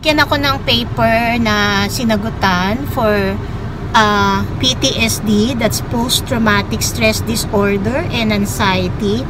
binigyan ako ng paper na sinagutan for PTSD, that's post-traumatic stress disorder and anxiety.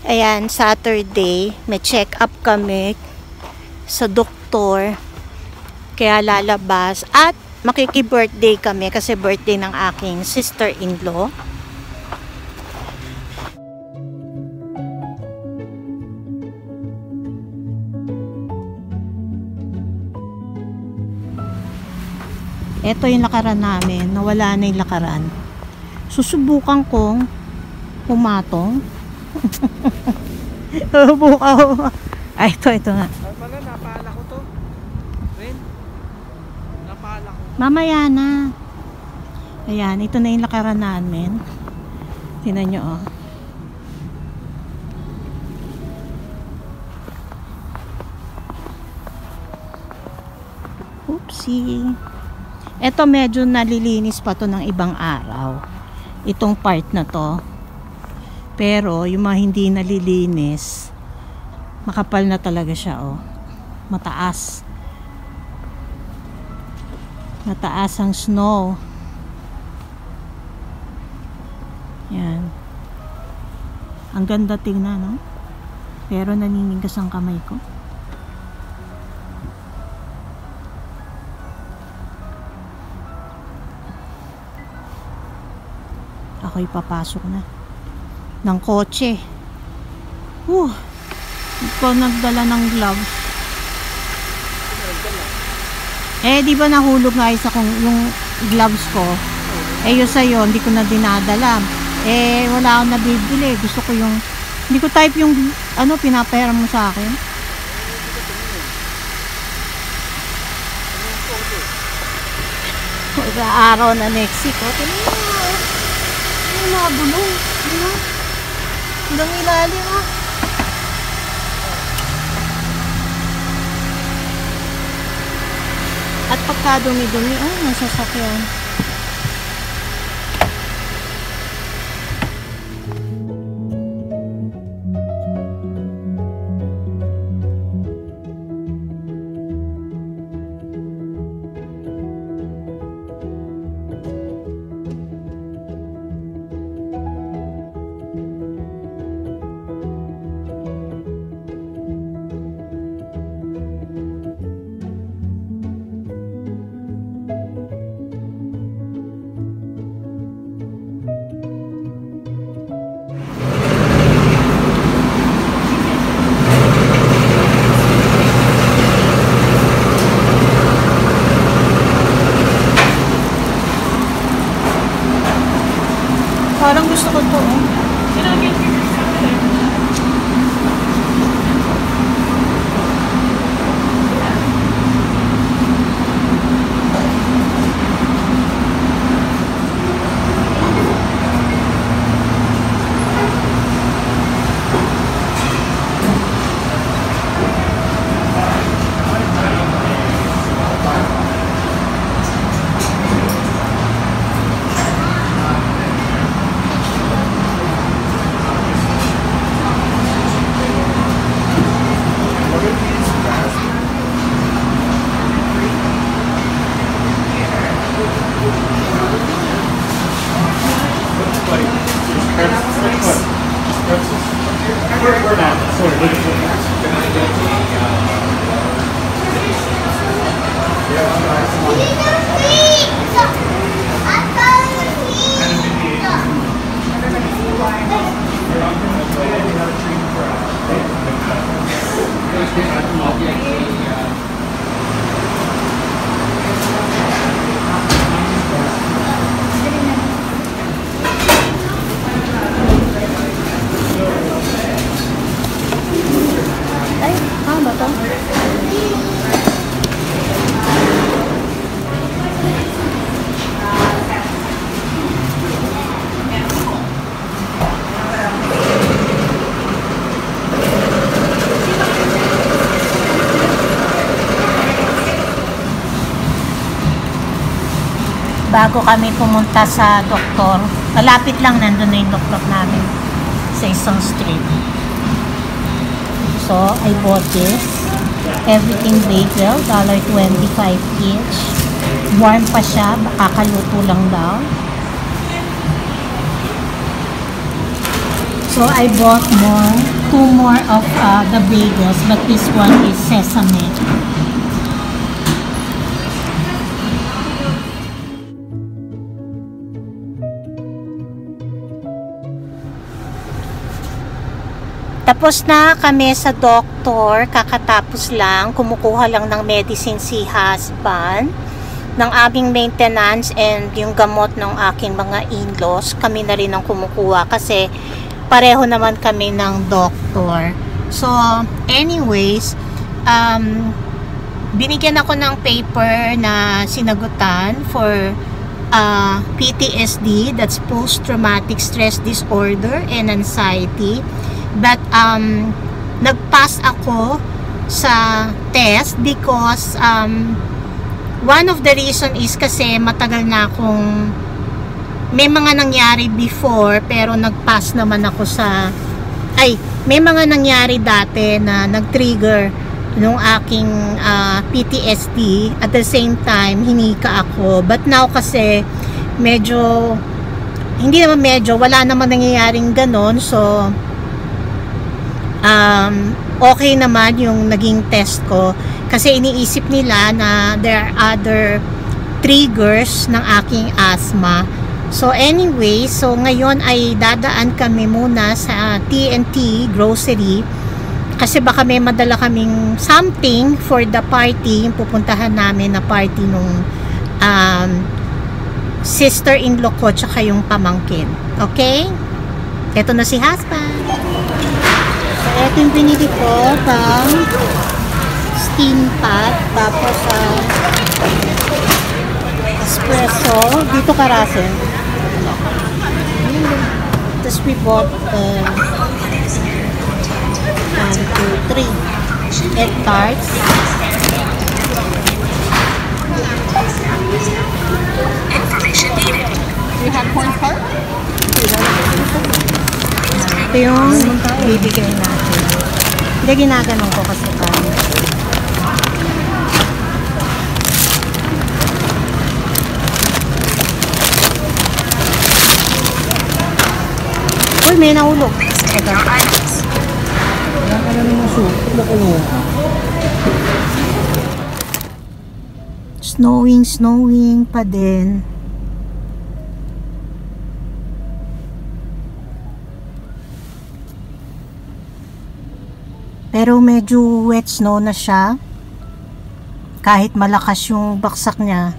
Ayan, Saturday, may check-up kami sa doktor. Kaya lalabas. At makiki-birthday kami kasi birthday ng aking sister-in-law. Ito yung lakaran namin. Nawala na yung lakaran. Susubukan kong pumatong. Bukaw. Ay, ito nga. Napala ko to. Ren, napala ko. Mamaya na. Ayan, ito na yung lakaran namin. Tingnan nyo, oh. Oopsie. Ito medyo nalilinis pa to ng ibang araw. Itong part na to. Pero yung mga hindi nalilinis, makapal na talaga siya, oh. Mataas. Mataas ang snow. Yan. Ang ganda tingnan, no? Pero naninigas ang kamay ko. Ako'y papasok na ng kotse. Hindi ko nagdala ng gloves. Di ba nahulog nga isa kong yung gloves ko? Yun sa'yo, hindi ko na dinadala. Wala akong nabibili. Gusto ko yung, hindi ko type yung, pinapahiram mo sa akin. Sa araw na Mexico. Tingnan mo. Yung mga bulong. Tingnan. Hanggang ilalim, ha. At pagka dumi-dumi, nasa sakyan. Parang gusto ko to, bago kami pumunta sa doktor. Malapit lang, nandun na yung doktor namin sa isang street. So, I bought this. Everything bagel, $1.25 each. Warm pa siya, kakaluto lang daw. So, I bought two more of the bagels, but this one is sesame. Tapos na kami sa doktor, kakatapos lang, kumukuha lang ng medicine si husband, ng aming maintenance and yung gamot ng aking mga in-laws. Kami na rin ang kumukuha kasi pareho naman kami ng doktor. So, anyways, binigyan ako ng paper na sinagutan for PTSD, that's post-traumatic stress disorder and anxiety. But nag-pass ako sa test because one of the reason is kasi matagal na akong may mga nangyari before, pero nag-pass naman ako sa may mga nangyari dati na nag-trigger nung aking PTSD. At the same time, hinika ako. But now kasi medyo, hindi naman medyo, wala naman nangyayaring ganon. So okay naman yung naging test ko kasi iniisip nila na there are other triggers ng aking asthma. So anyway, so ngayon ay dadaan kami muna sa T&T grocery kasi baka may madala kaming something for the party, yung pupuntahan namin na party nung sister-in-law ko tsaka yung pamangkin. Okay? Ito na si husband. So ito yung pinili ko pang steam pot, tapos espresso dito ka Russell. Tapos we bought 1, 2, 3 egg tarts. Information needed. Do you have corn tart? Ito yung bibigay natin. Hindi, ginaganon ko kasi kami. Uy, may nahulog. Snowing pa din. Pero medyo wet snow na siya. Kahit malakas yung baksak niya.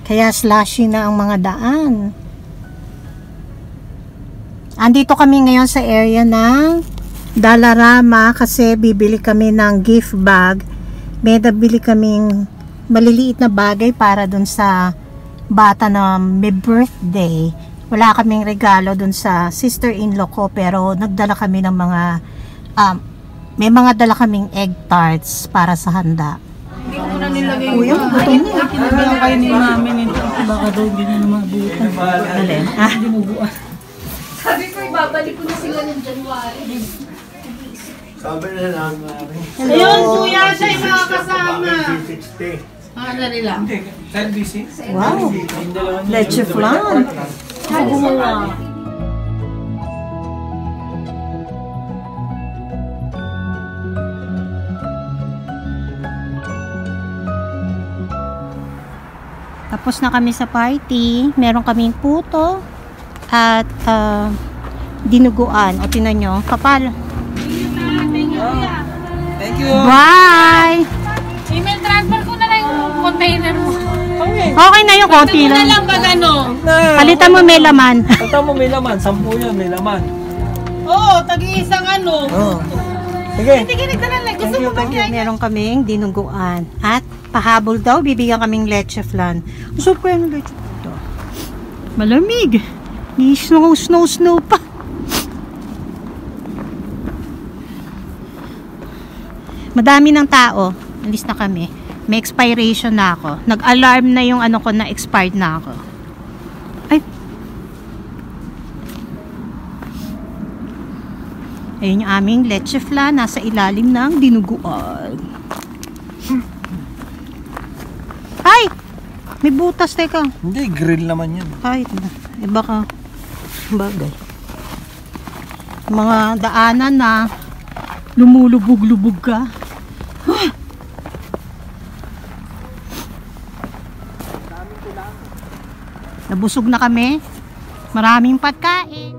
Kaya slushy na ang mga daan. Andito kami ngayon sa area ng Dollarama kasi bibili kami ng gift bag. May nabili kaming maliliit na bagay para dun sa bata na may birthday. Wala kaming regalo dun sa sister-in-law ko pero nagdala kami ng mga may mga dala kaming egg tarts para sa handa. Hindi ko na nilagay. Kuya, gutom na. Kinabayan kayo ni namin ito. Baka daw hindi na mabutan. Alin? Hindi mo buwan. Sabi ko, ibabalik ko na sila ng January. Sabi na namin. Ayun, kuya, siya yung mga kasama. 60. Mga dali lang. Hindi, 10 Wow. Leche flan. Gumawa. Tapos na kami sa party. Meron kaming puto at dinuguan. O tinan nyo, kapal. Thank you. Bye! Email transfer ko na lang yung container mo. Okay na yung konti Ito na lang. lang pag ano. Palitan mo may laman. Palitan mo may laman. 10 yan, may laman. Oo, tag-iisang ano. Oo. Sige. Hindi ka nagdala lang. Gusto mo ba kaya? Meron kaming dinuguan. At pahabol daw, bibigyan kaming leche flan. Gusto ko yung leche flan. Malamig. Snow pa. Madami ng tao. Alis na kami. May expiration na ako. Nag-alarm na yung ano ko na expired na ako. Ayun yung aming leche flan, nasa ilalim ng dinuguan. Ay! May butas, teka. Hindi, grill naman yan. Kahit na. Baka bagay. Mga daanan na lumulubog-lubog ka. Nabusog na kami. Maraming pagkain.